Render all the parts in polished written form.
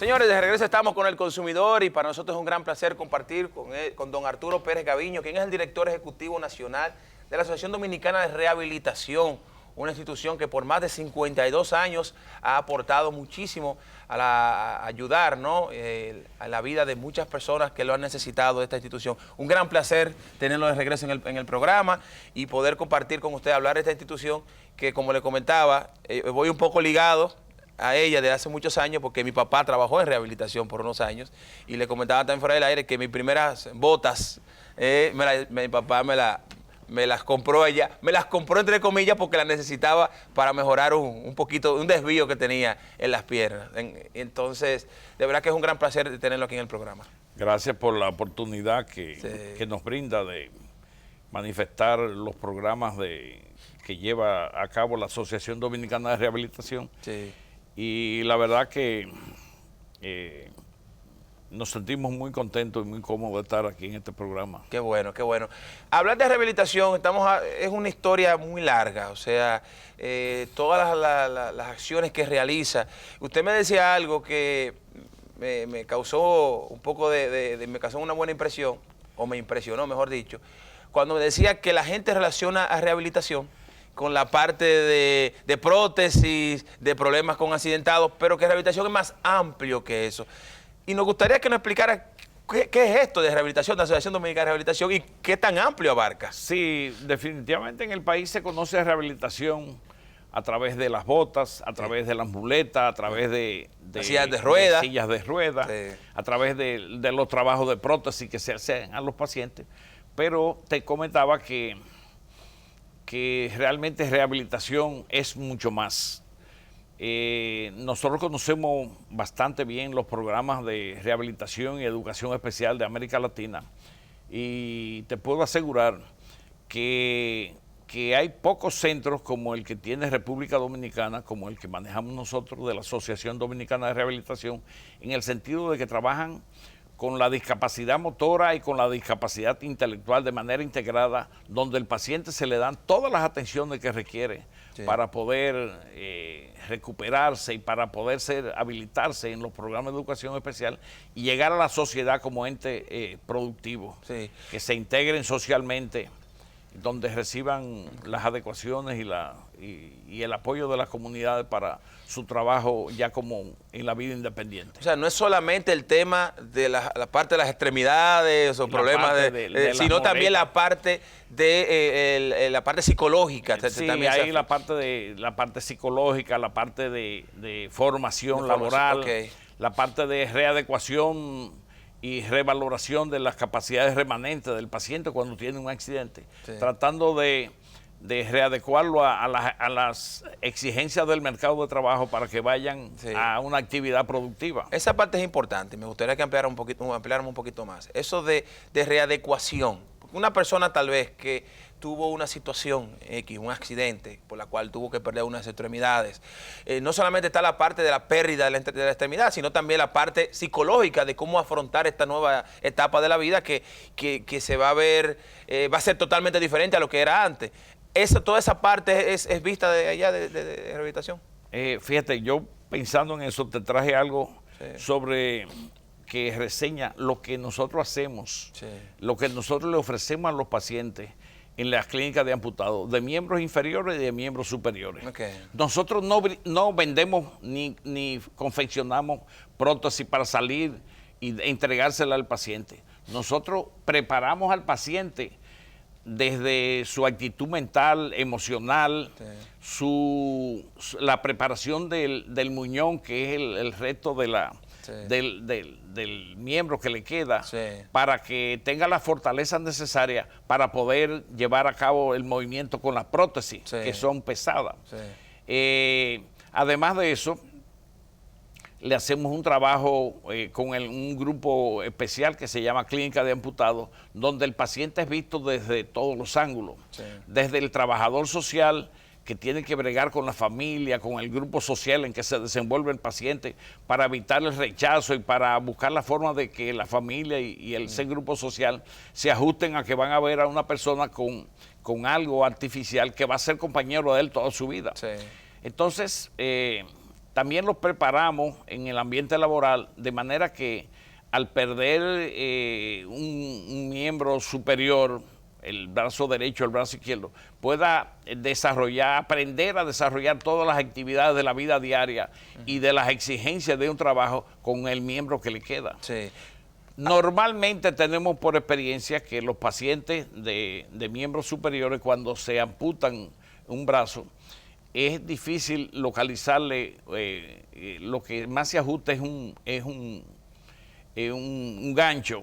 Señores, de regreso estamos con el consumidor y para nosotros es un gran placer compartir con don Arturo Pérez Gaviño, quien es el director ejecutivo nacional de la Asociación Dominicana de Rehabilitación, una institución que por más de 52 años ha aportado muchísimo a ayudar, ¿no? A la vida de muchas personas que lo han necesitado de esta institución. Un gran placer tenerlo de regreso en el programa y poder compartir con usted, hablar de esta institución que, como le comentaba, voy un poco ligado a ella desde hace muchos años porque mi papá trabajó en rehabilitación por unos años y le comentaba también fuera del aire que mis primeras botas, mi papá me las compró ella, me las compró entre comillas porque las necesitaba para mejorar un poquito, un desvío que tenía en las piernas. Entonces, de verdad que es un gran placer tenerlo aquí en el programa. Gracias por la oportunidad que nos brinda de manifestar los programas que lleva a cabo la Asociación Dominicana de Rehabilitación. Sí. Y la verdad que nos sentimos muy contentos y muy cómodos de estar aquí en este programa. Qué bueno, qué bueno. Hablar de rehabilitación es una historia muy larga, o sea, todas las acciones que realiza. Usted me decía algo que me causó un poco me causó una buena impresión, o me impresionó, mejor dicho, cuando me decía que la gente relaciona a rehabilitación con la parte de prótesis, de problemas con accidentados, pero que rehabilitación es más amplio que eso. Y nos gustaría que nos explicara qué es esto de rehabilitación, de la Asociación Dominicana de Rehabilitación y qué tan amplio abarca. Sí, definitivamente en el país se conoce rehabilitación a través de las botas, a través de las muletas, a través de sillas de ruedas, sí, a través de los trabajos de prótesis que se hacen a los pacientes. Pero te comentaba que realmente rehabilitación es mucho más. Nosotros conocemos bastante bien los programas de rehabilitación y educación especial de América Latina y te puedo asegurar que hay pocos centros como el que tiene República Dominicana, como el que manejamos nosotros de la Asociación Dominicana de Rehabilitación, en el sentido de que trabajan con la discapacidad motora y con la discapacidad intelectual de manera integrada, donde el paciente se le dan todas las atenciones que requiere para poder recuperarse y para poder habilitarse en los programas de educación especial y llegar a la sociedad como ente productivo, que se integren socialmente, donde reciban las adecuaciones y el apoyo de las comunidades para su trabajo ya como en la vida independiente. O sea, no es solamente el tema de la parte de las extremidades o problemas sino también la parte de la parte psicológica. Sí, también hay la parte psicológica, la parte de formación laboral, la parte de readecuación y revaloración de las capacidades remanentes del paciente cuando tiene un accidente, tratando de readecuarlo a las exigencias del mercado de trabajo para que vayan a una actividad productiva. Esa parte es importante, me gustaría que ampliáramos un poquito más. Eso de readecuación. Una persona tal vez que tuvo una situación X, un accidente por la cual tuvo que perder unas extremidades. No solamente está la parte de la pérdida de la extremidad, sino también la parte psicológica de cómo afrontar esta nueva etapa de la vida que se va a ver, va a ser totalmente diferente a lo que era antes. Toda esa parte es vista de allá de rehabilitación. Fíjate, yo pensando en eso te traje algo sobre que reseña lo que nosotros hacemos, lo que nosotros le ofrecemos a los pacientes en las clínicas de amputados, de miembros inferiores y de miembros superiores. Nosotros no vendemos ni confeccionamos prótesis para salir e entregársela al paciente. Nosotros preparamos al paciente desde su actitud mental, emocional, la preparación del muñón, que es el resto del miembro que le queda, para que tenga la fortaleza necesaria para poder llevar a cabo el movimiento con las prótesis, que son pesadas. Además de eso, le hacemos un trabajo con un grupo especial que se llama Clínica de Amputados, donde el paciente es visto desde todos los ángulos, desde el trabajador social, que tiene que bregar con la familia, con el grupo social en que se desenvuelve el paciente, para evitar el rechazo y para buscar la forma de que la familia y ese grupo social se ajusten a que van a ver a una persona con algo artificial que va a ser compañero de él toda su vida. Entonces, también los preparamos en el ambiente laboral de manera que al perder un miembro superior, el brazo derecho, el brazo izquierdo, pueda aprender a desarrollar todas las actividades de la vida diaria y de las exigencias de un trabajo con el miembro que le queda. Sí. Normalmente tenemos por experiencia que los pacientes de miembros superiores, cuando se amputan un brazo, es difícil localizarle, lo que más se ajusta es un gancho,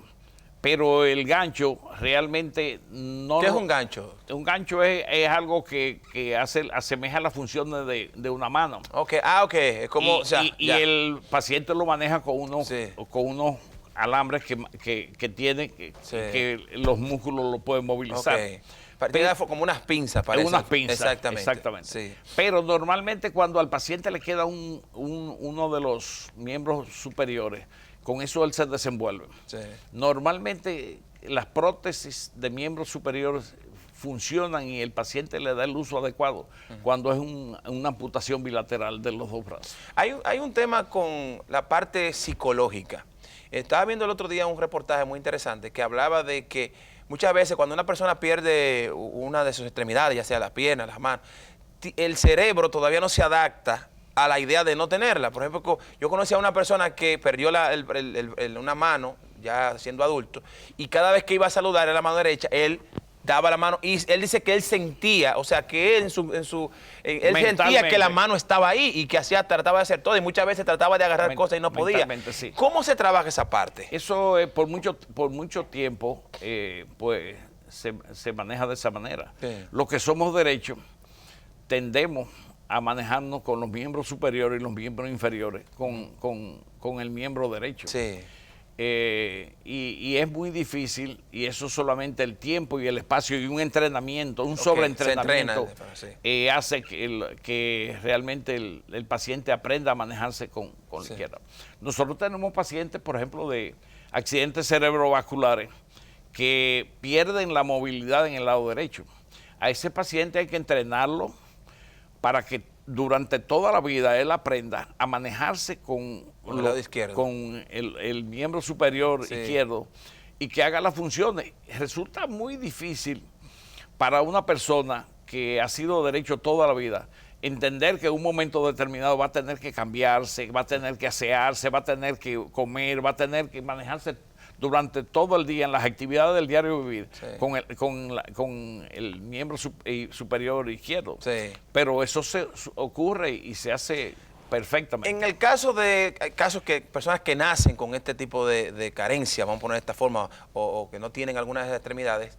pero el gancho realmente no... ¿Qué es un gancho? Un gancho es algo que asemeja las funciones de una mano. Ok, ok, es como... Y el paciente lo maneja con unos alambres que tiene, que los músculos lo pueden movilizar. Okay. Tiene como unas pinzas, parece. Unas pinzas, exactamente. Sí. Pero normalmente cuando al paciente le queda uno de los miembros superiores, con eso él se desenvuelve. Sí. Normalmente las prótesis de miembros superiores funcionan y el paciente le da el uso adecuado cuando es una amputación bilateral de los dos brazos. Hay un tema con la parte psicológica. Estaba viendo el otro día un reportaje muy interesante que hablaba de que muchas veces cuando una persona pierde una de sus extremidades, ya sea las piernas, las manos, el cerebro todavía no se adapta a la idea de no tenerla. Por ejemplo, yo conocí a una persona que perdió una mano ya siendo adulto y cada vez que iba a saludar a la mano derecha, él daba la mano y él dice que él sentía, o sea, que él él sentía que la mano estaba ahí y que trataba de hacer todo y muchas veces trataba de agarrar cosas y no podía. Sí. ¿Cómo se trabaja esa parte? Eso por mucho tiempo pues se maneja de esa manera. Sí. Los que somos derechos tendemos a manejarnos con los miembros superiores y los miembros inferiores, con el miembro derecho. Sí. Y es muy difícil, y eso solamente el tiempo y el espacio y un entrenamiento, un sobreentrenamiento hace que realmente el paciente aprenda a manejarse con la izquierda. Nosotros tenemos pacientes, por ejemplo, de accidentes cerebrovasculares que pierden la movilidad en el lado derecho. A ese paciente hay que entrenarlo para que durante toda la vida él aprenda a manejarse con el miembro superior izquierdo y que haga las funciones. Resulta muy difícil para una persona que ha sido derecho toda la vida entender que en un momento determinado va a tener que cambiarse, va a tener que asearse, va a tener que comer, va a tener que manejarse durante todo el día en las actividades del diario vivir con el miembro superior izquierdo. Sí. Pero eso ocurre y se hace perfectamente. En el caso de personas que nacen con este tipo de carencia, vamos a poner de esta forma, o que no tienen algunas extremidades,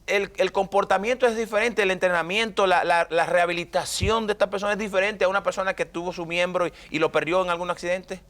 el comportamiento es diferente, el entrenamiento, la rehabilitación de esta persona es diferente a una persona que tuvo su miembro y lo perdió en algún accidente.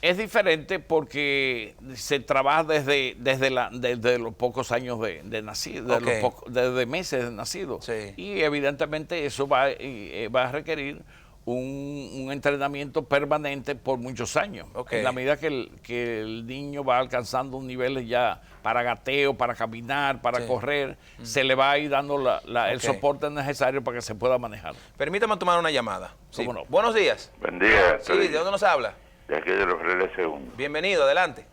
Es diferente porque se trabaja desde los pocos años de nacido, desde meses de nacido. Sí. Y evidentemente eso va a requerir un entrenamiento permanente por muchos años. En la medida que el niño va alcanzando un nivel ya para gateo, para caminar, para correr, se le va a ir dando el soporte necesario para que se pueda manejar. Permítame tomar una llamada. Sí. ¿Cómo no? Buenos días. Buen día. Sí, ¿de dónde nos habla? De aquí de los Reles Segundo. Bienvenido, adelante.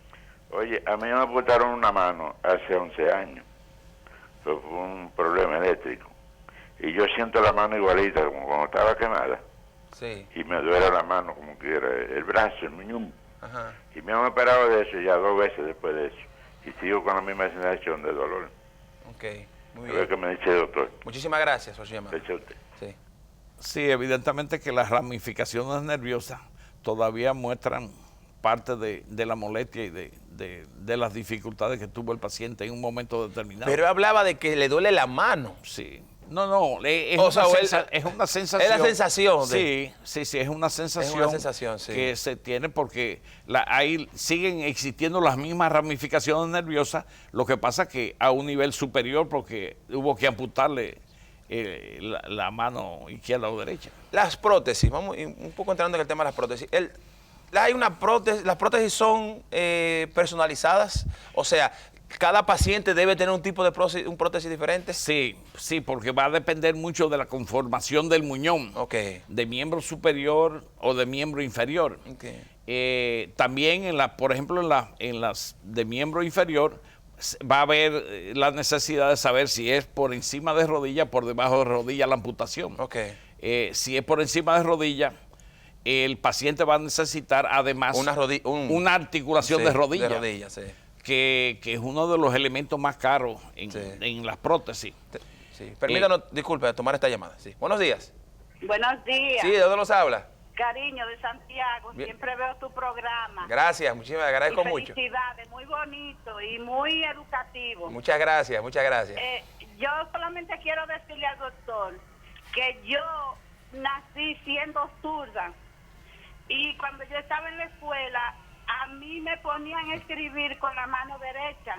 Oye, a mí me amputaron una mano hace 11 años. Fue un problema eléctrico. Y yo siento la mano igualita, como cuando estaba quemada. Sí. Y me duele la mano como quiera, el brazo, el muñón. Ajá. Y me han operado de eso ya 2 veces después de eso. Y sigo con la misma sensación de dolor. Ok, muy bien. A ver qué me dice el doctor. Muchísimas gracias, por su llamada. Usted. Sí. Sí, evidentemente que las ramificaciones nerviosas todavía muestran parte de la molestia y de las dificultades que tuvo el paciente en un momento determinado. Pero hablaba de que le duele la mano. Sí. No, es una sensación. Es la sensación. Sí, es una sensación, que se tiene porque ahí siguen existiendo las mismas ramificaciones nerviosas, lo que pasa que a un nivel superior porque hubo que amputarle la mano izquierda o derecha. Las prótesis, vamos un poco entrando en el tema de las prótesis. Hay una prótesis, las prótesis son personalizadas, o sea, cada paciente debe tener un tipo de un prótesis diferente. Sí, sí, porque va a depender mucho de la conformación del muñón, de miembro superior o de miembro inferior. También, por ejemplo, en las de miembro inferior, va a haber la necesidad de saber si es por encima de rodilla, por debajo de rodilla la amputación. Si es por encima de rodilla, el paciente va a necesitar además una articulación de rodilla. Que es uno de los elementos más caros en las prótesis. Permítanos, disculpe, tomar esta llamada. Buenos días. Buenos días. Sí, ¿de dónde nos habla? Cariño, de Santiago. Bien. Siempre veo tu programa. Gracias, muchísimas agradezco mucho. Felicidades, muy bonito y muy educativo. Muchas gracias, muchas gracias. Yo solamente quiero decirle al doctor que yo nací siendo zurda y cuando yo estaba en la escuela a mí me ponían a escribir con la mano derecha,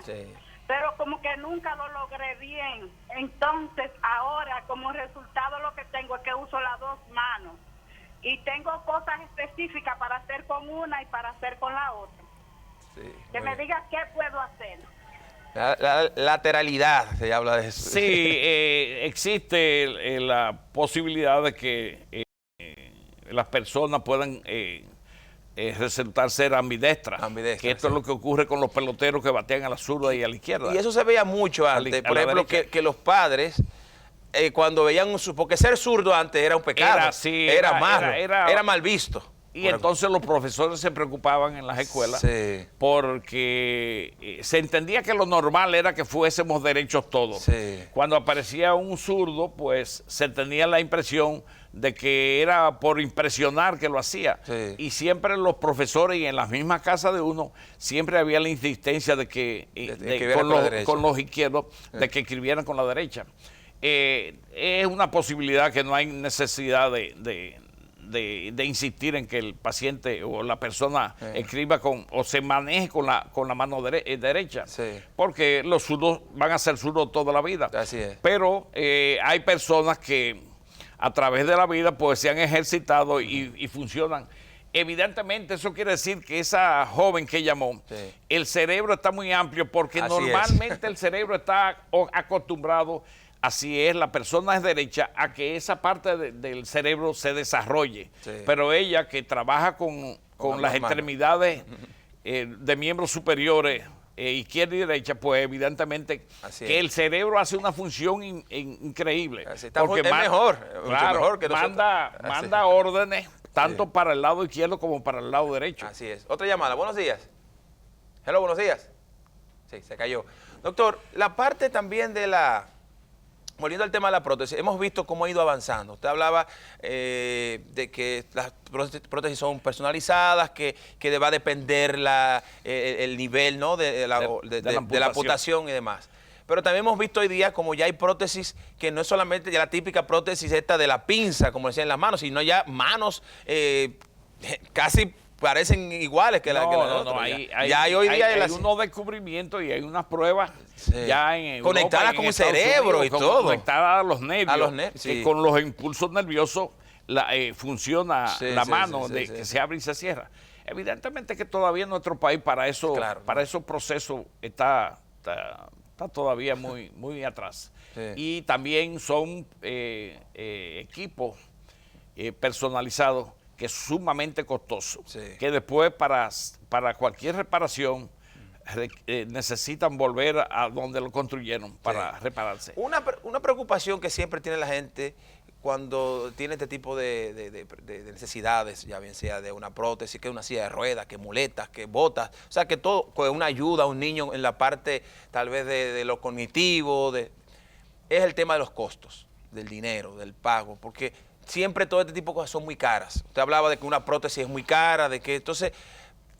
pero como que nunca lo logré bien. Entonces ahora como resultado lo que tengo es que uso las dos manos y tengo cosas específicas para hacer con una y para hacer con la otra. Que me diga qué puedo hacer. La lateralidad, se habla de eso. Sí, existe la posibilidad de que las personas puedan resultar ser ambidestras. Que esto es lo que ocurre con los peloteros que batean a la zurda y a la izquierda. Y eso se veía mucho antes. Por ejemplo, que los padres, cuando veían porque ser zurdo antes era un pecado. Era malo, era mal visto. Y entonces los profesores se preocupaban en las escuelas porque se entendía que lo normal era que fuésemos derechos todos. Cuando aparecía un zurdo, pues se tenía la impresión de que era por impresionar que lo hacía. Y siempre los profesores y en las mismas casas de uno, siempre había la insistencia de que, con los izquierdos, de que escribieran con la derecha. Es una posibilidad que no hay necesidad de insistir en que el paciente o la persona escriba o se maneje con la mano derecha, porque los zurdos van a ser zurdos toda la vida. Así es. Pero hay personas que a través de la vida pues se han ejercitado y funcionan. Evidentemente eso quiere decir que esa joven que llamó, el cerebro está muy amplio porque normalmente el cerebro está acostumbrado, así es, la persona es derecha, a que esa parte del cerebro se desarrolle. Pero ella que trabaja con las extremidades de miembros superiores, izquierda y derecha, pues evidentemente que el cerebro hace una función increíble. Porque es mejor, claro, mejor que manda órdenes tanto para el lado izquierdo como para el lado derecho. Así es. Otra llamada. Buenos días. Hello, buenos días. Sí, se cayó. Doctor, la parte también de volviendo al tema de la prótesis, hemos visto cómo ha ido avanzando. Usted hablaba de que las prótesis son personalizadas, que va a depender el nivel, ¿no? de la amputación y demás. Pero también hemos visto hoy día como ya hay prótesis que no es solamente ya la típica prótesis esta de la pinza, como decían las manos, sino ya manos casi parecen iguales que la otra. Hay unos descubrimientos y hay unas pruebas ya en Europa, conectadas con el cerebro Unidos, y todo. Conectadas a los nervios. Que con los impulsos nerviosos funciona la mano que se abre y se cierra. Evidentemente que todavía en nuestro país para esos procesos está todavía muy atrás. Y también son equipos personalizados que es sumamente costoso, que después para cualquier reparación necesitan volver a donde lo construyeron para repararse. Una preocupación que siempre tiene la gente cuando tiene este tipo de necesidades, ya bien sea de una prótesis, que una silla de ruedas, que muletas, que botas, o sea, que todo, con una ayuda a un niño en la parte tal vez de lo cognitivo, es el tema de los costos, del dinero, del pago, porque siempre todo este tipo de cosas son muy caras. Usted hablaba de que una prótesis es muy cara, de que entonces,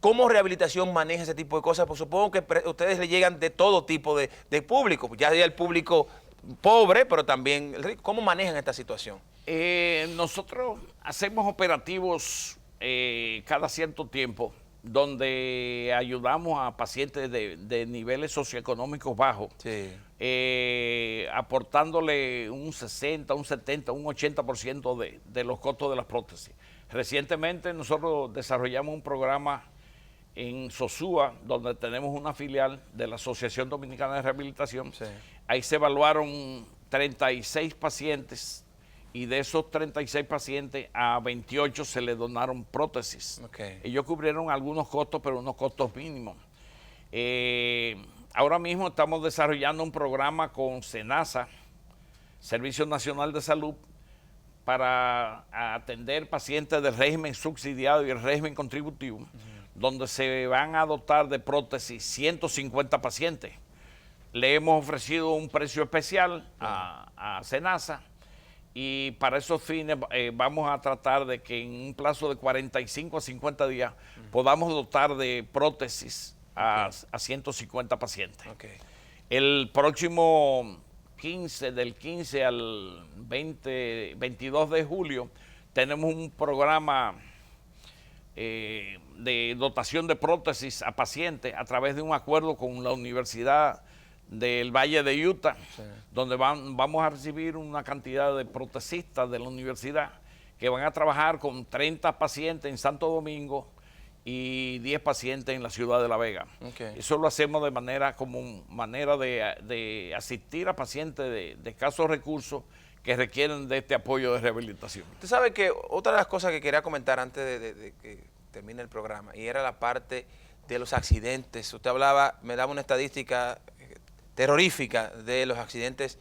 ¿cómo rehabilitación maneja ese tipo de cosas? Pues supongo que ustedes le llegan de todo tipo de público, ya sea el público pobre, pero también el rico. ¿Cómo manejan esta situación? Nosotros hacemos operativos cada cierto tiempo, donde ayudamos a pacientes de niveles socioeconómicos bajos, aportándole un 60, un 70, un 80% de los costos de las prótesis. Recientemente nosotros desarrollamos un programa en Sosúa, donde tenemos una filial de la Asociación Dominicana de Rehabilitación. Sí. Ahí se evaluaron 36 pacientes y de esos 36 pacientes a 28 se le donaron prótesis. Okay. Ellos cubrieron algunos costos, pero unos costos mínimos. Ahora mismo estamos desarrollando un programa con SENASA, Servicio Nacional de Salud, para atender pacientes del régimen subsidiado y el régimen contributivo, donde se van a dotar de prótesis 150 pacientes. Le hemos ofrecido un precio especial a SENASA y para esos fines vamos a tratar de que en un plazo de 45 a 50 días podamos dotar de prótesis a 150 pacientes. Okay. El próximo del 15 al 22 de julio tenemos un programa de dotación de prótesis a pacientes a través de un acuerdo con la Universidad del Valle de Utah, sí, donde vamos a recibir una cantidad de protesistas de la universidad que van a trabajar con 30 pacientes en Santo Domingo y 10 pacientes en la ciudad de La Vega. Okay. Eso lo hacemos de manera de asistir a pacientes de escasos recursos que requieren de este apoyo de rehabilitación. Usted sabe que otra de las cosas que quería comentar antes de que termine el programa, y era la parte de los accidentes. Usted me daba una estadística terrorífica de los accidentes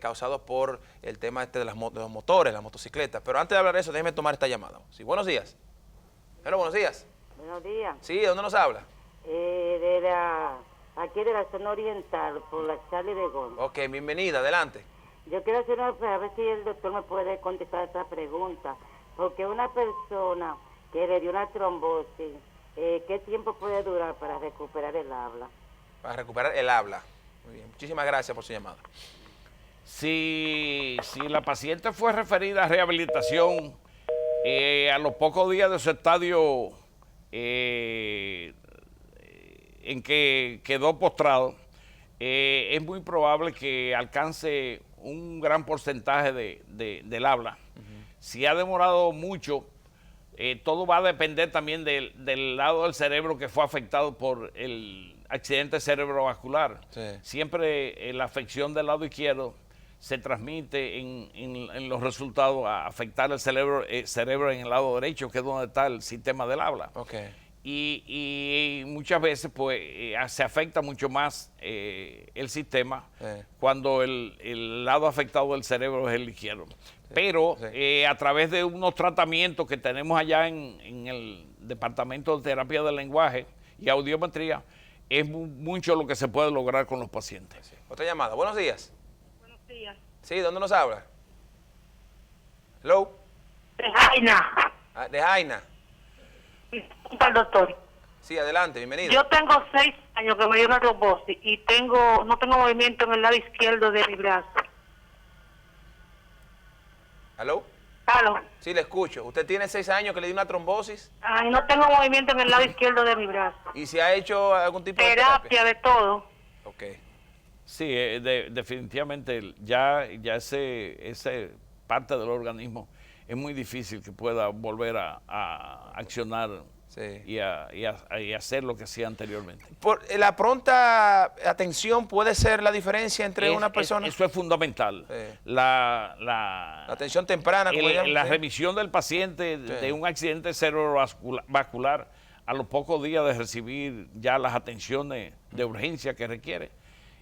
causados por el tema de los motores, las motocicletas. Pero antes de hablar de eso, déjeme tomar esta llamada. Sí, buenos días. Hola, buenos días. Buenos días. Sí, ¿de dónde nos habla? Aquí de la zona oriental, por la Charlie de Gómez. Ok, bienvenida, adelante. Yo quiero hacer a ver si el doctor me puede contestar esta pregunta. Porque una persona que le dio una trombosis, ¿qué tiempo puede durar para recuperar el habla? Para recuperar el habla. Muy bien, muchísimas gracias por su llamada. Si la paciente fue referida a rehabilitación, a los pocos días de su estadio en que quedó postrado, es muy probable que alcance un gran porcentaje del habla. Si ha demorado mucho, todo va a depender también del lado del cerebro que fue afectado por el accidente cerebrovascular. Sí. Siempre la afección del lado izquierdo se transmite en los resultados a afectar el cerebro en el lado derecho, que es donde está el sistema del habla. Okay. Y muchas veces pues se afecta mucho más el sistema cuando el lado afectado del cerebro es el izquierdo. Sí. Pero a través de unos tratamientos que tenemos allá en el Departamento de Terapia del Lenguaje y Audiometría, es mucho lo que se puede lograr con los pacientes. Sí. Otra llamada. Buenos días. Buenos días. Sí, ¿dónde nos habla? Hello. De Jaina. De Jaina. Al doctor. Sí, adelante, bienvenido. Yo tengo 6 años que me dio una trombosis y no tengo movimiento en el lado izquierdo de mi brazo. ¿Aló? ¿Aló? Sí, le escucho. ¿Usted tiene 6 años que le dio una trombosis? Ay, no tengo movimiento en el lado izquierdo de mi brazo. ¿Y se ha hecho algún tipo de terapia? De todo. Ok. Sí, definitivamente ya ese parte del organismo es muy difícil que pueda volver a accionar, sí, y a hacer lo que hacía anteriormente. ¿La pronta atención puede ser la diferencia entre una persona? Eso es fundamental. Sí. La atención temprana. La remisión del paciente de un accidente cerebrovascular a los pocos días de recibir ya las atenciones de urgencia que requiere,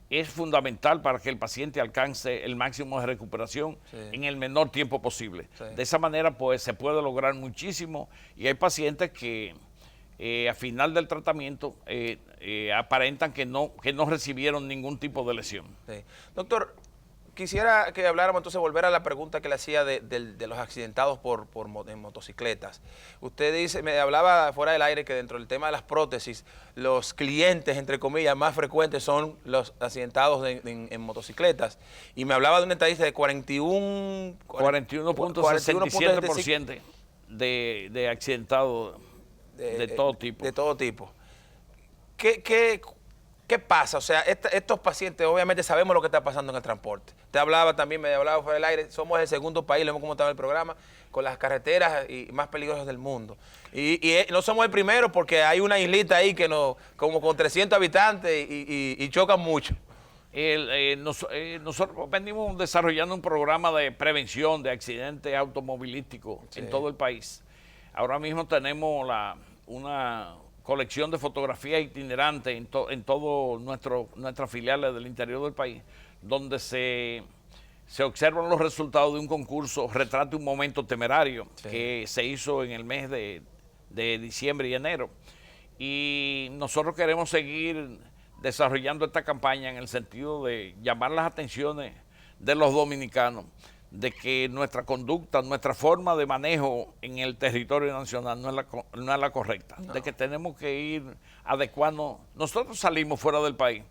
es fundamental para que el paciente alcance el máximo de recuperación, sí, en el menor tiempo posible. Sí. De esa manera, pues, se puede lograr muchísimo y hay pacientes que a final del tratamiento aparentan que no recibieron ningún tipo de lesión. Sí. Doctor, quisiera que habláramos entonces, volver a la pregunta que le hacía de los accidentados en motocicletas. Usted me hablaba fuera del aire que dentro del tema de las prótesis, los clientes, entre comillas, más frecuentes son los accidentados en motocicletas. Y me hablaba de una estadística de 41.67% de accidentados de todo tipo. De todo tipo. ¿Qué pasa? O sea, estos pacientes, obviamente sabemos lo que está pasando en el transporte. Usted hablaba también, me hablaba fuera del aire, somos el segundo país, lo hemos comentado en el programa, con las carreteras más peligrosas del mundo. Y no somos el primero porque hay una islita ahí que como con 300 habitantes y chocan mucho. Nosotros venimos desarrollando un programa de prevención de accidentes automovilísticos en todo el país. Ahora mismo tenemos una colección de fotografías itinerantes en todas nuestras filiales del interior del país, donde se observan los resultados de un concurso Retrate un Momento Temerario, que se hizo en el mes de diciembre y enero. Y nosotros queremos seguir desarrollando esta campaña en el sentido de llamar las atenciones de los dominicanos de que nuestra conducta, nuestra forma de manejo en el territorio nacional no es la correcta, de que tenemos que ir adecuando. Nosotros salimos fuera del país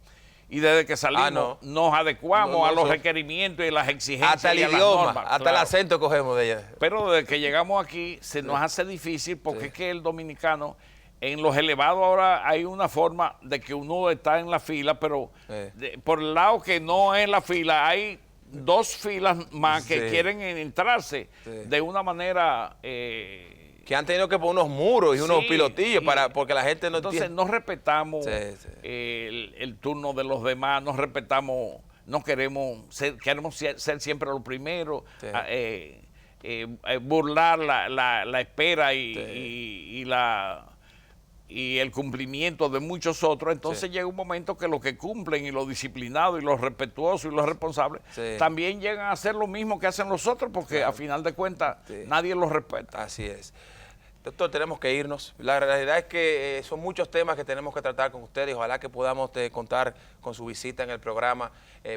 y desde que salimos nos adecuamos a los requerimientos y las exigencias. Hasta el idioma, hasta el acento cogemos de ella. Pero desde que llegamos aquí se nos hace difícil porque es que el dominicano, en los elevados ahora hay una forma de que uno está en la fila, pero por el lado que no es la fila hay 2 filas más que quieren entrarse de una manera... que han tenido que poner unos muros y unos pilotillos porque la gente no entonces entiende. No respetamos el turno de los demás, no respetamos, no queremos ser siempre los primeros, burlar la espera y el cumplimiento de muchos otros. Entonces llega un momento que los que cumplen y los disciplinados y los respetuosos y los responsables también llegan a hacer lo mismo que hacen los otros porque a final de cuentas nadie los respeta. Así es. Doctor, tenemos que irnos. La realidad es que son muchos temas que tenemos que tratar con ustedes. Ojalá que podamos contar con su visita en el programa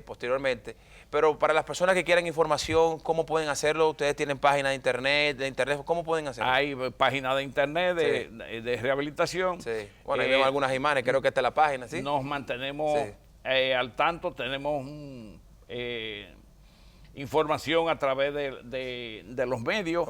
posteriormente. Pero para las personas que quieran información, ¿cómo pueden hacerlo? ¿Ustedes tienen página de internet? ¿Cómo pueden hacerlo? Hay página de internet de rehabilitación. Sí. Bueno, ahí vemos algunas imágenes, creo que esta es la página, ¿sí? Nos mantenemos al tanto, tenemos información a través de los medios.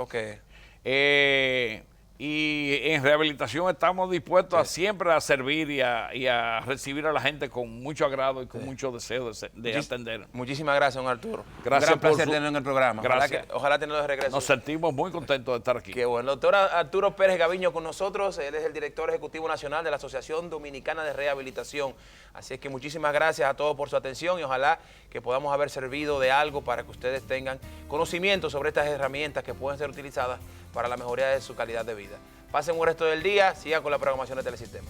Y en rehabilitación estamos dispuestos a siempre a servir y a recibir a la gente con mucho agrado y con mucho deseo de atender. Muchísimas gracias, don Arturo. Gracias. Un gran placer tenerlo en el programa. Gracias. Ojalá tenerlo de regreso. Nos sentimos muy contentos de estar aquí. Qué bueno. El doctor Arturo Pérez Gaviño con nosotros. Él es el director ejecutivo nacional de la Asociación Dominicana de Rehabilitación. Así es que muchísimas gracias a todos por su atención y ojalá que podamos haber servido de algo para que ustedes tengan conocimiento sobre estas herramientas que pueden ser utilizadas para la mejoría de su calidad de vida. Pasen un resto del día, sigan con la programación de Telesistema.